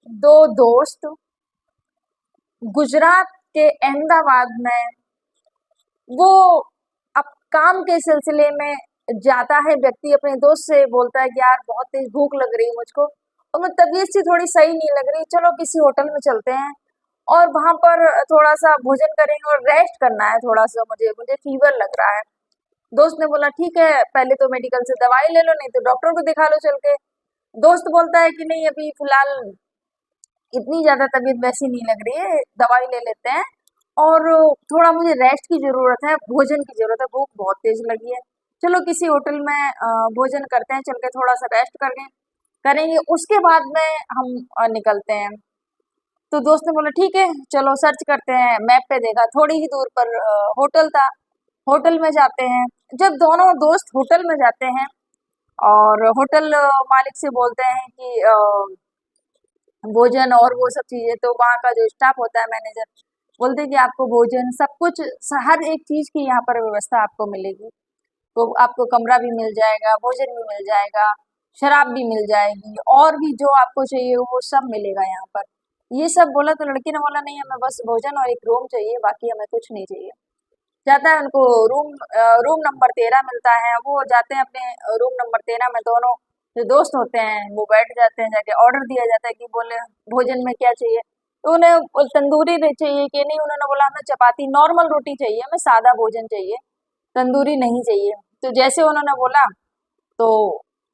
दो दोस्त गुजरात के अहमदाबाद में वो अब काम के सिलसिले में जाता है। व्यक्ति अपने दोस्त से बोलता है कि यार बहुत तेज भूख लग रही है मुझको और मैं तबीयत सी थोड़ी सही नहीं लग रही, चलो किसी होटल में चलते हैं और वहां पर थोड़ा सा भोजन करेंगे और रेस्ट करना है थोड़ा सा, मुझे मुझे फीवर लग रहा है। दोस्त ने बोला ठीक है, पहले तो मेडिकल से दवाई ले लो, नहीं तो डॉक्टर को दिखा लो चल के। दोस्त बोलता है कि नहीं, अभी फिलहाल इतनी ज्यादा तबीयत वैसी नहीं लग रही है, दवाई ले लेते हैं और थोड़ा मुझे रेस्ट की जरूरत है, भोजन की जरूरत है, भूख बहुत तेज लगी है। चलो किसी होटल में भोजन करते हैं, चल के थोड़ा सा रेस्ट करेंगे करेंगे उसके बाद में हम निकलते हैं। तो दोस्त ने बोला ठीक है, चलो सर्च करते हैं। मैप पे देखा, थोड़ी ही दूर पर होटल था, होटल में जाते हैं। जब दोनों दोस्त होटल में जाते हैं और होटल मालिक से बोलते हैं कि भोजन और वो सब चीजें, तो वहाँ का जो स्टाफ होता है, मैनेजर, बोलते हैं कि आपको भोजन सब कुछ, हर एक चीज की यहाँ पर व्यवस्था आपको मिलेगी। तो आपको कमरा भी मिल जाएगा, भोजन भी मिल जाएगा, शराब भी मिल जाएगी और भी जो आपको चाहिए वो सब मिलेगा यहाँ पर। ये सब बोला तो लड़की ने बोला नहीं, हमें बस भोजन और एक रूम चाहिए, बाकी हमें कुछ नहीं चाहिए। जाता है, उनको रूम नंबर 13 मिलता है। वो जाते हैं अपने रूम नंबर 13 में, दोनों जो दोस्त होते हैं वो बैठ जाते हैं। जाके ऑर्डर दिया जाता है कि बोले भोजन में क्या चाहिए, तो उन्हें तंदूरी चाहिए कि नहीं, उन्होंने बोला हमें चपाती नॉर्मल रोटी चाहिए, हमें सादा भोजन चाहिए, तंदूरी नहीं चाहिए। तो जैसे उन्होंने बोला तो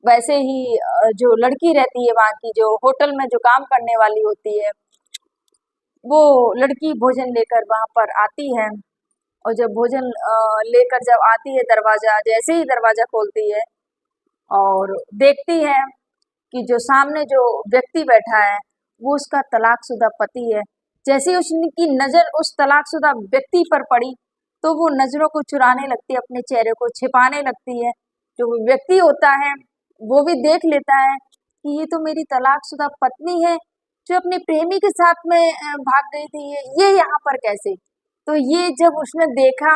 वैसे ही जो लड़की रहती है वहाँ की, जो होटल में जो काम करने वाली होती है, वो लड़की भोजन लेकर वहां पर आती है। और जब भोजन लेकर जब आती है, दरवाजा जैसे ही दरवाजा खोलती है और देखती है कि जो सामने जो व्यक्ति बैठा है वो उसका तलाकशुदा पति है। जैसे ही उसकी नजर उस तलाकशुदा व्यक्ति पर पड़ी तो वो नजरों को चुराने लगती है, अपने चेहरे को छिपाने लगती है। जो वो व्यक्ति होता है वो भी देख लेता है कि ये तो मेरी तलाकशुदा पत्नी है, जो अपने प्रेमी के साथ में भाग गई थी, ये यहाँ पर कैसे। तो ये जब उसने देखा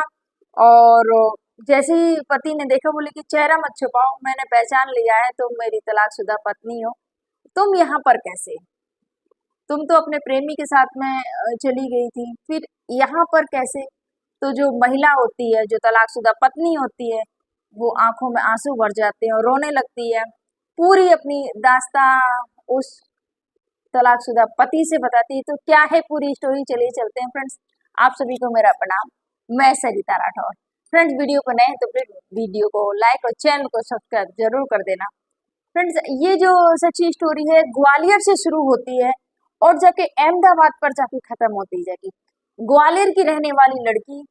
और जैसे ही पति ने देखा, बोले कि चेहरा मत छुपाओ, मैंने पहचान लिया है, तुम मेरी तलाकशुदा पत्नी हो, तुम यहाँ पर कैसे, तुम तो अपने प्रेमी के साथ में चली गई थी, फिर यहाँ पर कैसे। तो जो महिला होती है, जो तलाकशुदा पत्नी होती है, वो आंखों में आंसू भर जाते हैं और रोने लगती है, पूरी अपनी दास्तां उस तलाकशुदा पति से बताती है। तो क्या है पूरी स्टोरी, चलिए चलते हैं फ्रेंड्स। आप सभी को मेरा प्रणाम, मैं सरिता राठौर। फ्रेंड्स वीडियो को नए तो प्लीज वीडियो को लाइक और चैनल को सब्सक्राइब जरूर कर देना। फ्रेंड्स ये जो सच्ची स्टोरी है ग्वालियर से शुरू होती है और जाके अहमदाबाद पर जाके खत्म होती जाएगी। ग्वालियर की रहने वाली लड़की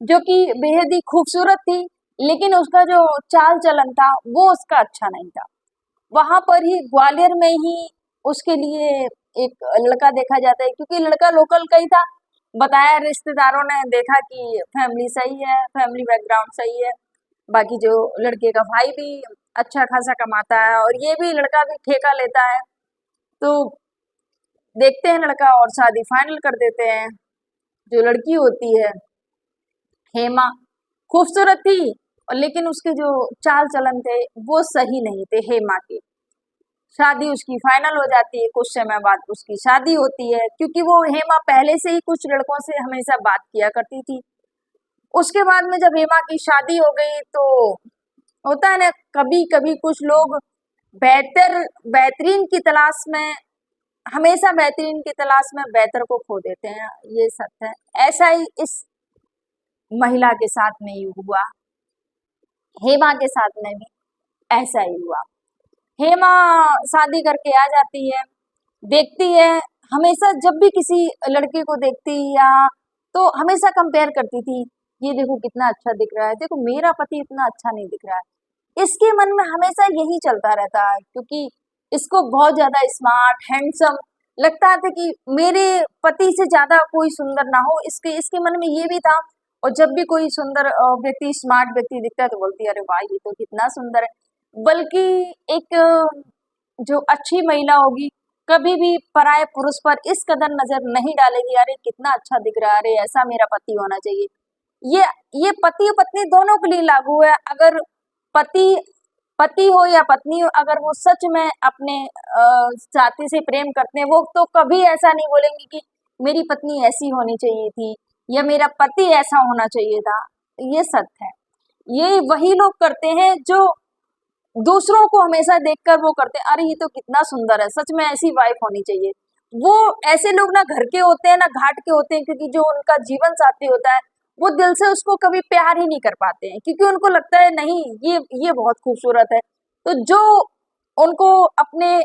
जो कि बेहद ही खूबसूरत थी, लेकिन उसका जो चाल चलन था वो उसका अच्छा नहीं था। वहां पर ही ग्वालियर में ही उसके लिए एक लड़का देखा जाता है, क्योंकि लड़का लोकल का ही था। बताया, रिश्तेदारों ने देखा कि फैमिली सही है, फैमिली बैकग्राउंड सही है, बाकी जो लड़के का भाई भी अच्छा खासा कमाता है और ये भी लड़का भी ठेका लेता है। तो देखते हैं लड़का और शादी फाइनल कर देते हैं। जो लड़की होती है हेमा, खूबसूरत थी और लेकिन उसके जो चाल चलन थे वो सही नहीं थे हेमा के। शादी उसकी फाइनल हो जाती है, कुछ समय बाद उसकी शादी होती है, क्योंकि वो हेमा पहले से ही कुछ लड़कों से हमेशा बात किया करती थी। उसके बाद में जब हेमा की शादी हो गई तो होता है ना, कभी कभी कुछ लोग बेहतरीन की तलाश में, हमेशा बेहतरीन की तलाश में बेहतर को खो देते हैं, ये सत्य है। ऐसा ही इस महिला के साथ में ही हुआ, हेमा के साथ में भी ऐसा ही हुआ। हेमा शादी करके आ जाती है, देखती है, हमेशा जब भी किसी लड़के को देखती या तो हमेशा कंपेयर करती थी, ये देखो कितना अच्छा दिख रहा है, देखो मेरा पति इतना अच्छा नहीं दिख रहा है। इसके मन में हमेशा यही चलता रहता है, क्योंकि इसको बहुत ज्यादा स्मार्ट हैंडसम लगता था कि मेरे पति से ज्यादा कोई सुंदर ना हो, इसके इसके मन में ये भी था। और जब भी कोई सुंदर व्यक्ति, स्मार्ट व्यक्ति दिखता है तो बोलती है अरे वाह ये तो कितना सुंदर है। बल्कि एक जो अच्छी महिला होगी कभी भी पराये पुरुष पर इस कदर नजर नहीं डालेगी, अरे कितना अच्छा दिख रहा है, अरे ऐसा मेरा पति होना चाहिए। ये ये पति और पत्नी दोनों के लिए लागू है। अगर पति पति हो या पत्नी हो, अगर वो सच में अपने साथी से प्रेम करते हैं, वो तो कभी ऐसा नहीं बोलेंगे कि मेरी पत्नी ऐसी होनी चाहिए थी या मेरा पति ऐसा होना चाहिए था। ये सत्य है। ये वही लोग करते हैं जो दूसरों को हमेशा देखकर वो करते हैं, अरे ये तो कितना सुंदर है, सच में ऐसी वाइफ होनी चाहिए। वो ऐसे लोग ना घर के होते हैं ना घाट के होते हैं, क्योंकि जो उनका जीवन साथी होता है वो दिल से उसको कभी प्यार ही नहीं कर पाते हैं, क्योंकि उनको लगता है नहीं, ये बहुत खूबसूरत है। तो जो उनको अपने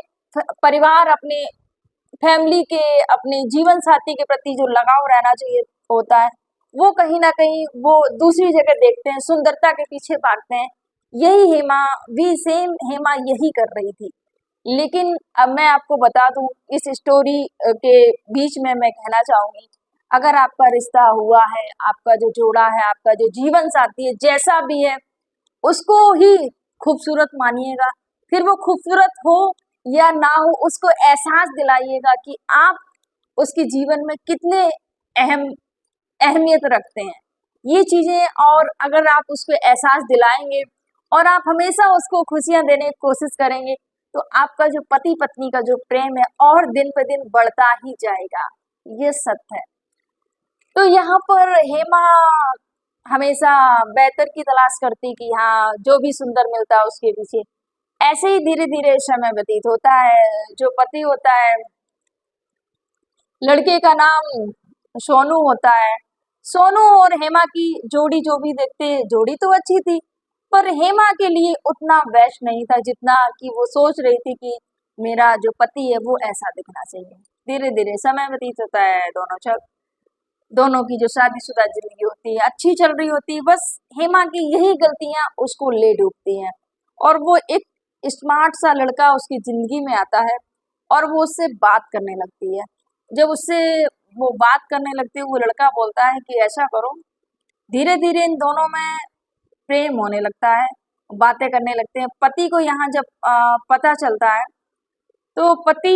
परिवार, अपने फैमिली के, अपने जीवन साथी के प्रति जो लगाव रहना चाहिए होता है, वो कहीं ना कहीं वो दूसरी जगह देखते हैं, सुंदरता के पीछे भागते हैं। यही हेमा भी सेम हेमा यही कर रही थी। लेकिन अब मैं आपको बता दूं, इस स्टोरी के बीच में मैं कहना चाहूंगी, अगर आपका रिश्ता हुआ है, आपका जो जोड़ा है, आपका जो जीवन साथी है, जैसा भी है, उसको ही खूबसूरत मानिएगा। फिर वो खूबसूरत हो या ना हो, उसको एहसास दिलाइएगा कि आप उसके जीवन में कितने अहम अहमियत रखते हैं, ये चीजें। और अगर आप उसको एहसास दिलाएंगे और आप हमेशा उसको खुशियां देने की कोशिश करेंगे, तो आपका जो पति पत्नी का जो प्रेम है और दिन पे दिन बढ़ता ही जाएगा। ये सत्य है। तो यहाँ पर हेमा हमेशा बेहतर की तलाश करती कि हाँ, जो भी सुंदर मिलता है उसके पीछे। ऐसे ही धीरे धीरे समय व्यतीत होता है। जो पति होता है, लड़के का नाम सोनू होता है। सोनू और हेमा की जोड़ी जो भी देखते, जोड़ी तो अच्छी थी, पर हेमा के लिए उतना बेस्ट नहीं था जितना कि वो सोच रही थी कि मेरा जो पति है वो ऐसा दिखना चाहिए। धीरे धीरे समय व्यतीत होता है, दोनों की जो शादीशुदा जिंदगी होती है अच्छी चल रही होती है, बस हेमा की यही गलतियां उसको ले डूबती हैं। और वो एक स्मार्ट सा लड़का उसकी जिंदगी में आता है और वो उससे बात करने लगती है। जब उससे वो बात करने लगती है, वो लड़का बोलता है कि ऐसा करो। धीरे धीरे इन दोनों में प्रेम होने लगता है, बातें करने लगते हैं। पति को यहाँ जब पता चलता है, तो पति,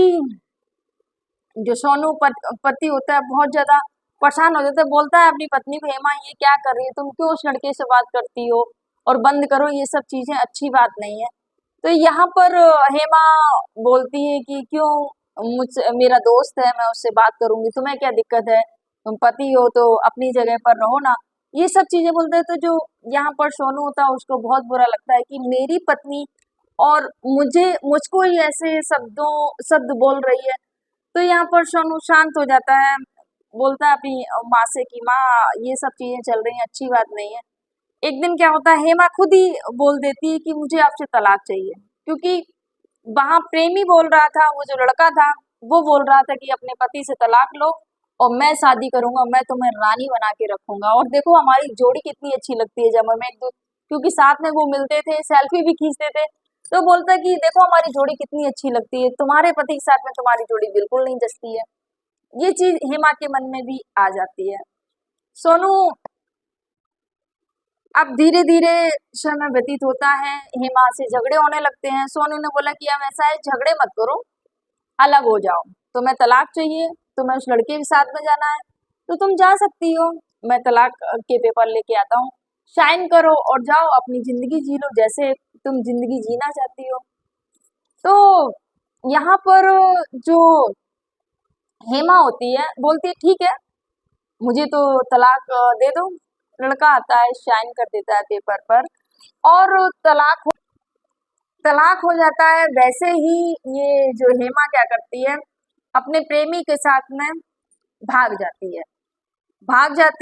जो सोनू पति होता है, बहुत ज्यादा परेशान हो जाता है। बोलता है अपनी पत्नी को, हेमा ये क्या कर रही है, तुम क्यों उस लड़के से बात करती हो, और बंद करो, ये सब चीजें अच्छी बात नहीं है। तो यहाँ पर हेमा बोलती है कि क्यों, मुझसे, मेरा दोस्त है, मैं उससे बात करूंगी, तुम्हें क्या दिक्कत है, तुम पति हो तो अपनी जगह पर रहो ना। ये सब चीजें बोलते हैं। तो जो यहाँ पर सोनू होता है, उसको बहुत बुरा लगता है कि मेरी पत्नी और मुझको ही ऐसे शब्द बोल रही है। तो यहाँ पर सोनू शांत हो जाता है, बोलता है अपनी माँ से कि माँ, ये सब चीजें चल रही हैं, अच्छी बात नहीं है। एक दिन क्या होता है, हेमा खुद ही बोल देती है कि मुझे आपसे तलाक चाहिए, क्योंकि वहां प्रेमी बोल रहा था, वो जो लड़का था वो बोल रहा था कि अपने पति से तलाक लो और मैं शादी करूंगा, मैं तुम्हें रानी बना के रखूंगा, और देखो हमारी जोड़ी कितनी अच्छी लगती है जब हम एक दो, क्योंकि साथ में वो मिलते थे, सेल्फी भी खींचते थे। तो बोलता है कि देखो हमारी जोड़ी कितनी अच्छी लगती है, तुम्हारे पति के साथ में तुम्हारी जोड़ी बिल्कुल नहीं जचती है। ये चीज हेमा के मन में भी आ जाती है। सोनू, अब धीरे धीरे समय व्यतीत होता है, हेमा से झगड़े होने लगते हैं। सोनू ने बोला कि अब ऐसा है, झगड़े मत करो, अलग हो जाओ, तुम्हें तलाक चाहिए, तुम्हें उस लड़के के साथ में जाना है, तो तुम जा सकती हो, मैं तलाक के पेपर लेके आता हूँ, साइन करो और जाओ, अपनी जिंदगी जी लो जैसे तुम जिंदगी जीना चाहती हो। तो यहाँ पर जो हेमा होती है, बोलती है ठीक है, मुझे तो तलाक दे दो। लड़का आता है, साइन कर देता है पेपर पर, और तलाक हो जाता है। वैसे ही ये जो हेमा क्या करती है, अपने प्रेमी के साथ में भाग जाती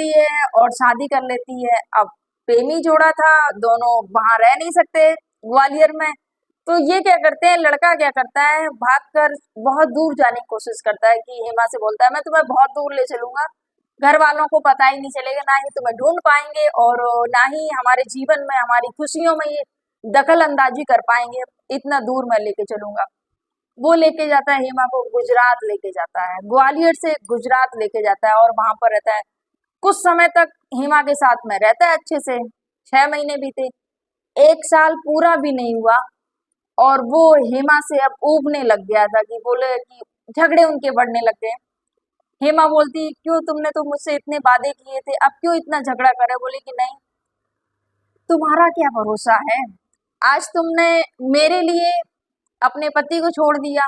है, और शादी कर लेती है। अब प्रेमी जोड़ा था, दोनों वहां रह नहीं सकते ग्वालियर में। तो ये क्या करते हैं, लड़का क्या करता है, भागकर बहुत दूर जाने की कोशिश करता है, कि हेमा से बोलता है मैं तुम्हें बहुत दूर ले चलूंगा, घर वालों को पता ही नहीं चलेगा, ना ही तुम्हें ढूंढ पाएंगे, और ना ही हमारे जीवन में, हमारी खुशियों में ये दखल अंदाजी कर पाएंगे, इतना दूर मैं लेके चलूंगा। वो लेके जाता है हेमा को, गुजरात लेके जाता है, ग्वालियर से गुजरात लेके जाता है, और वहां पर रहता है। कुछ समय तक हेमा के साथ में रहता है अच्छे से, 6 महीने बीते, 1 साल पूरा भी नहीं हुआ, और वो हेमा से अब ऊबने लग गया था, कि बोले कि झगड़े उनके बढ़ने लग गए। हेमा बोलती क्यों, तुमने तो मुझसे इतने वादे किए थे, अब क्यों इतना झगड़ा करे। बोले कि नहीं, तुम्हारा क्या भरोसा है, आज तुमने मेरे लिए अपने पति को छोड़ दिया,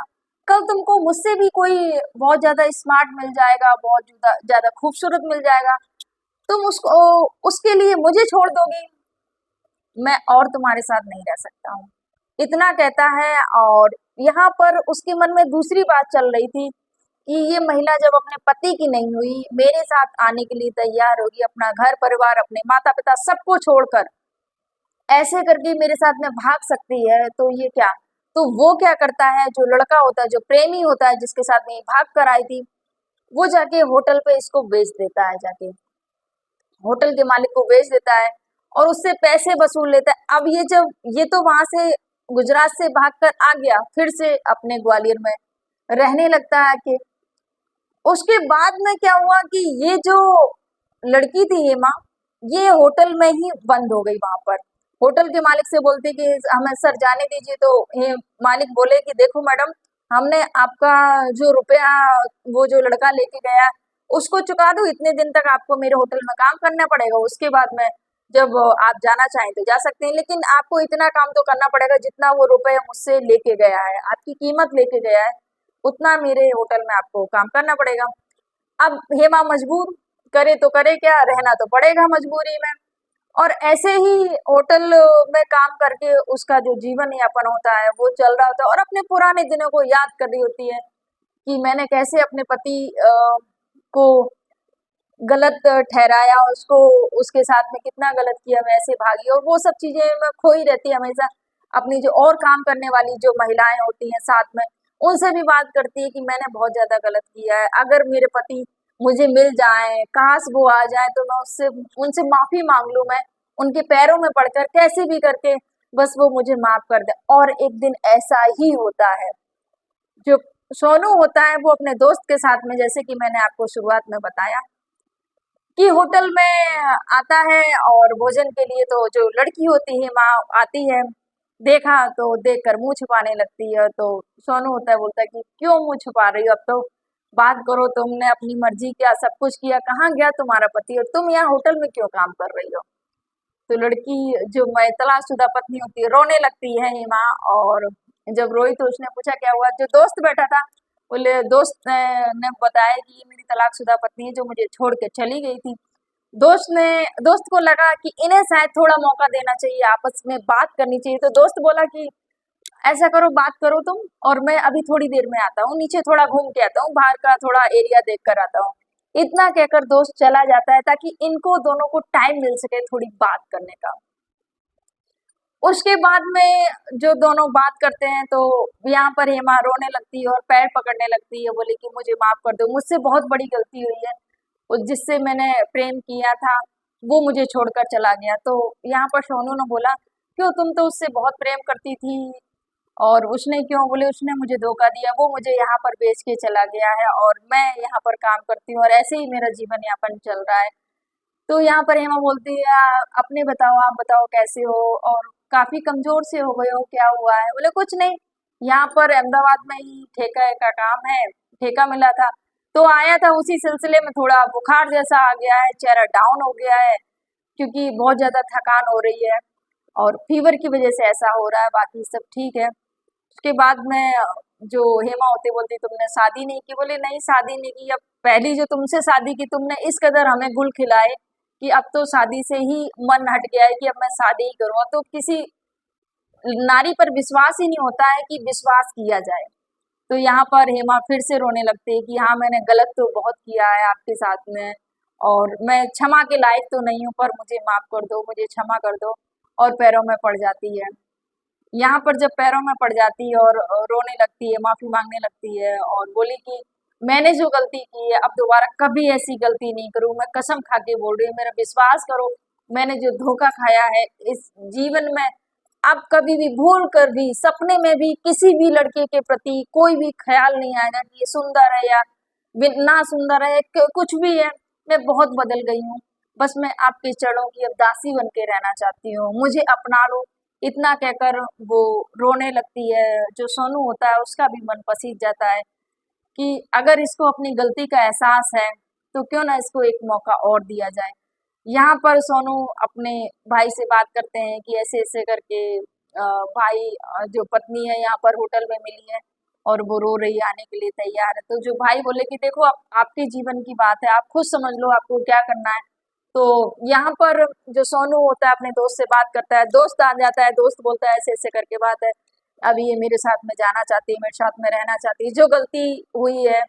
कल तुमको मुझसे भी कोई बहुत ज्यादा स्मार्ट मिल जाएगा, बहुत ज्यादा खूबसूरत मिल जाएगा, तुम उसको उसके लिए मुझे छोड़ दोगी। मैं और तुम्हारे साथ नहीं रह सकता हूँ, इतना कहता है। और यहाँ पर उसके मन में दूसरी बात चल रही थी कि ये महिला जब अपने पति की नहीं हुई, मेरे साथ आने के लिए तैयार होगी, अपना घर परिवार, अपने माता पिता सबको छोड़कर ऐसे करके मेरे साथ में भाग सकती है, तो ये क्या। तो वो क्या करता है, जो लड़का होता है, जो प्रेमी होता है, जिसके साथ में ये भाग कर आई थी, वो जाके होटल पे इसको बेच देता है, जाके होटल के मालिक को बेच देता है और उससे पैसे वसूल लेता है। अब ये तो वहां से गुजरात से भागकर आ गया, फिर से अपने ग्वालियर में रहने लगता है कि उसके बाद में क्या हुआ कि ये जो लड़की थी हेमा, ये होटल में ही बंद हो गई वहां पर। होटल के मालिक से बोलती कि हमें सर जाने दीजिए, तो ये मालिक बोले कि देखो मैडम, हमने आपका जो रुपया वो जो लड़का लेके गया उसको चुका दो, इतने दिन तक आपको मेरे होटल में काम करना पड़ेगा, उसके बाद में जब आप जाना चाहें तो जा सकते हैं, लेकिन आपको इतना काम तो करना पड़ेगा जितना वो रुपये मुझसे लेके गया है, आपकी कीमत लेके गया है, उतना मेरे होटल में आपको काम करना पड़ेगा। अब हेमा मजबूर, करे तो करे क्या, रहना तो पड़ेगा मजबूरी में। और ऐसे ही होटल में काम करके उसका जो जीवन यापन होता है वो चल रहा होता है, और अपने पुराने दिनों को याद कर रही होती है कि मैंने कैसे अपने पति को गलत ठहराया, उसको उसके साथ में कितना गलत किया, मैं ऐसे भागी, और वो सब चीजें में खोई रहती है हमेशा। अपनी जो और काम करने वाली जो महिलाएं होती हैं साथ में, उनसे भी बात करती है कि मैंने बहुत ज्यादा गलत किया है, अगर मेरे पति मुझे मिल जाए, काश वो आ जाए तो मैं उससे उनसे माफी मांग लूं, मैं उनके पैरों में पड़कर कैसे भी करके बस वो मुझे माफ कर दे। और एक दिन ऐसा ही होता है, जो सोनू होता है वो अपने दोस्त के साथ में, जैसे कि मैंने आपको शुरुआत में बताया कि होटल में आता है और भोजन के लिए, तो जो लड़की होती है माँ आती है, देखा तो देखकर मुंह छुपाने लगती है। तो सोनू होता है, बोलता है कि क्यों मुंह छुपा रही हो, अब तो बात करो, तुमने अपनी मर्जी किया, सब कुछ किया, कहाँ गया तुम्हारा पति और तुम यहाँ होटल में क्यों काम कर रही हो। तो लड़की जो तलाशशुदा पत्नी होती है रोने लगती है हेमा। और जब रोई तो उसने पूछा क्या हुआ, जो दोस्त बैठा था बोले, दोस्त ने बताया कि ये मेरी तलाकशुदा पत्नी है जो मुझे छोड़ के चली गई थी। दोस्त को लगा कि इन्हें शायद थोड़ा मौका देना चाहिए, आपस में बात करनी चाहिए। तो दोस्त बोला कि ऐसा करो, बात करो तुम, और मैं अभी थोड़ी देर में आता हूँ, नीचे थोड़ा घूम के आता हूँ, बाहर का थोड़ा एरिया देख कर आता हूँ। इतना कहकर दोस्त चला जाता है ताकि इनको दोनों को टाइम मिल सके थोड़ी बात करने का। उसके बाद में जो दोनों बात करते हैं तो यहाँ पर हेमा रोने लगती है और पैर पकड़ने लगती है, बोले कि मुझे माफ कर दो, मुझसे बहुत बड़ी गलती हुई है, वो जिससे मैंने प्रेम किया था वो मुझे छोड़कर चला गया। तो यहाँ पर सोनू ने बोला, क्यों, तुम तो उससे बहुत प्रेम करती थी, और उसने क्यों, बोले उसने मुझे धोखा दिया, वो मुझे यहाँ पर बेच के चला गया है और मैं यहाँ पर काम करती हूँ और ऐसे ही मेरा जीवन यापन चल रहा है। तो यहाँ पर हेमा बोलती है, अपने बताओ, आप बताओ कैसे हो, और काफी कमजोर से हो गए हो, क्या हुआ है। बोले कुछ नहीं, यहाँ पर अहमदाबाद में ही ठेका का काम है, ठेका मिला था तो आया था, उसी सिलसिले में थोड़ा बुखार जैसा आ गया है, चेहरा डाउन हो गया है क्योंकि बहुत ज्यादा थकान हो रही है और फीवर की वजह से ऐसा हो रहा है, बाकी सब ठीक है। उसके बाद में जो हेमा होती बोलती, तुमने शादी नहीं की। बोले नहीं, शादी नहीं की, अब पहली जो तुमसे शादी की तुमने इस कदर हमें गुल खिलाए कि अब तो शादी से ही मन हट गया है कि अब मैं शादी ही करूँ। तो किसी नारी पर विश्वास ही नहीं होता है कि विश्वास किया जाए। तो यहाँ पर हेमा फिर से रोने लगती है कि हाँ, मैंने गलत तो बहुत किया है आपके साथ में और मैं क्षमा के लायक तो नहीं हूँ, पर मुझे माफ कर दो, मुझे क्षमा कर दो, और पैरों में पड़ जाती है। यहाँ पर जब पैरों में पड़ जाती है और रोने लगती है, माफी मांगने लगती है और बोली कि मैंने जो गलती की है अब दोबारा कभी ऐसी गलती नहीं करूँ, मैं कसम खा के बोल रही हूँ, मेरा विश्वास करो, मैंने जो धोखा खाया है इस जीवन में अब कभी भी भूल कर भी सपने में भी किसी भी लड़के के प्रति कोई भी ख्याल नहीं आएगा कि ये सुंदर है या ना सुंदर है, कुछ भी है, मैं बहुत बदल गई हूँ, बस मैं आपके चरणों की अब दासी बन के रहना चाहती हूँ, मुझे अपना लो। इतना कहकर वो रोने लगती है। जो सोनू होता है उसका भी मन पसीज जाता है कि अगर इसको अपनी गलती का एहसास है तो क्यों ना इसको एक मौका और दिया जाए। यहाँ पर सोनू अपने भाई से बात करते हैं कि ऐसे ऐसे करके भाई जो पत्नी है यहाँ पर होटल में मिली है और वो रो रही है, आने के लिए तैयार है। तो जो भाई बोले कि देखो आपके जीवन की बात है, आप खुद समझ लो आपको क्या करना है। तो यहाँ पर जो सोनू होता है अपने दोस्त से बात करता है, दोस्त आ जाता है, दोस्त बोलता है ऐसे ऐसे करके बात है, अब ये मेरे साथ में जाना चाहती है, मेरे साथ में रहना चाहती है, जो गलती हुई है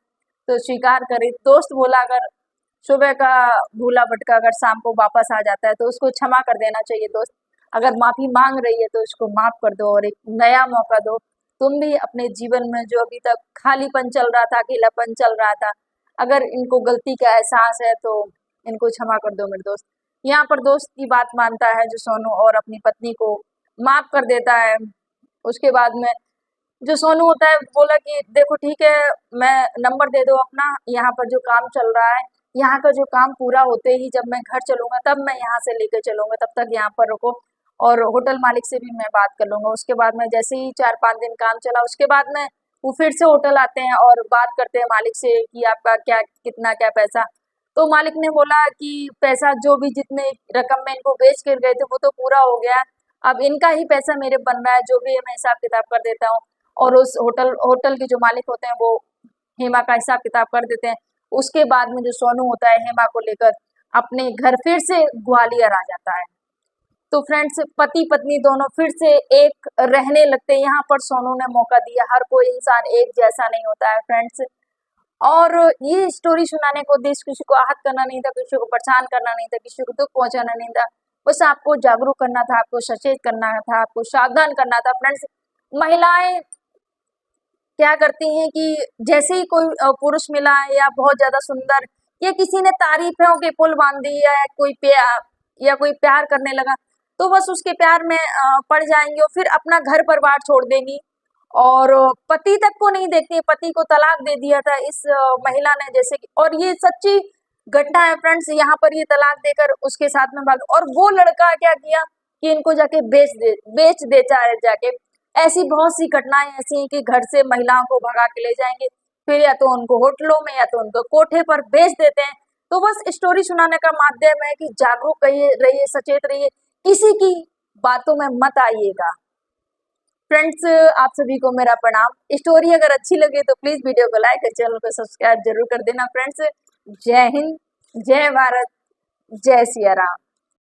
तो स्वीकार करी। दोस्त बोला अगर सुबह का भूला भटका अगर शाम को वापस आ जाता है तो उसको क्षमा कर देना चाहिए दोस्त। अगर माफी मांग रही है तो उसको माफ कर दो और एक नया मौका दो। तुम भी अपने जीवन में जो अभी तक खालीपन चल रहा था, अकेलापन चल रहा था, अगर इनको गलती का एहसास है तो इनको क्षमा कर दो मेरे दोस्त। यहाँ पर दोस्त की बात मानता है जो सोनू और अपनी पत्नी को माफ कर देता है। उसके बाद में जो सोनू होता है बोला कि देखो ठीक है, मैं नंबर दे दो अपना, यहाँ पर जो काम चल रहा है, यहाँ का जो काम पूरा होते ही जब मैं घर चलूंगा तब मैं यहाँ से लेकर चलूंगा, तब तक यहाँ पर रुको। और होटल मालिक से भी मैं बात कर लूंगा। उसके बाद में जैसे ही 4-5 दिन काम चला उसके बाद में वो फिर से होटल आते हैं और बात करते हैं मालिक से कि आपका क्या कितना क्या पैसा। तो मालिक ने बोला कि पैसा जो भी जितने रकम में इनको बेच कर गए थे वो तो पूरा हो गया, अब इनका ही पैसा मेरे बन रहा है, जो भी है मैं हिसाब किताब कर देता हूँ। और उस होटल होटल के जो मालिक होते हैं वो हेमा का हिसाब किताब कर देते हैं। उसके बाद में जो सोनू होता है हेमा को लेकर अपने घर फिर से ग्वालियर आ जाता है। तो फ्रेंड्स पति पत्नी दोनों फिर से एक रहने लगते हैं। यहाँ पर सोनू ने मौका दिया, हर कोई इंसान एक जैसा नहीं होता है फ्रेंड्स। और ये स्टोरी सुनाने को उद्देश्य किसी को आहत करना नहीं था, किसी को परेशान करना नहीं था, किसी को दुख पहुंचाना नहीं था, बस आपको जागरूक करना था, आपको सचेत करना था, आपको सावधान करना था फ्रेंड्स। महिलाएं क्या करती हैं कि जैसे ही कोई पुरुष मिला या बहुत ज्यादा सुंदर या किसी ने तारीफों के पुल बांध दी या कोई प्यार करने लगा तो बस उसके प्यार में पड़ जाएंगी और फिर अपना घर परिवार छोड़ देंगी और पति तक को नहीं देखती है। पति को तलाक दे दिया था इस महिला ने, जैसे कि, और ये सच्ची घटना है फ्रेंड्स। यहाँ पर ये तलाक देकर उसके साथ में भाग, और वो लड़का क्या किया कि इनको जाके बेच देता है जाके। ऐसी बहुत सी घटनाएं ऐसी हैं कि घर से महिलाओं को भगा के ले जाएंगे, फिर या तो उनको होटलों में या तो उनको कोठे पर बेच देते हैं। तो बस स्टोरी सुनाने का माध्यम है कि जागरूक रहिए, सचेत रहिए, किसी की बातों में मत आइएगा। फ्रेंड्स आप सभी को मेरा प्रणाम। स्टोरी अगर अच्छी लगे तो प्लीज वीडियो को लाइक और चैनल को सब्सक्राइब जरूर कर देना फ्रेंड्स। जय हिंद, जय भारत, जय सिया राम।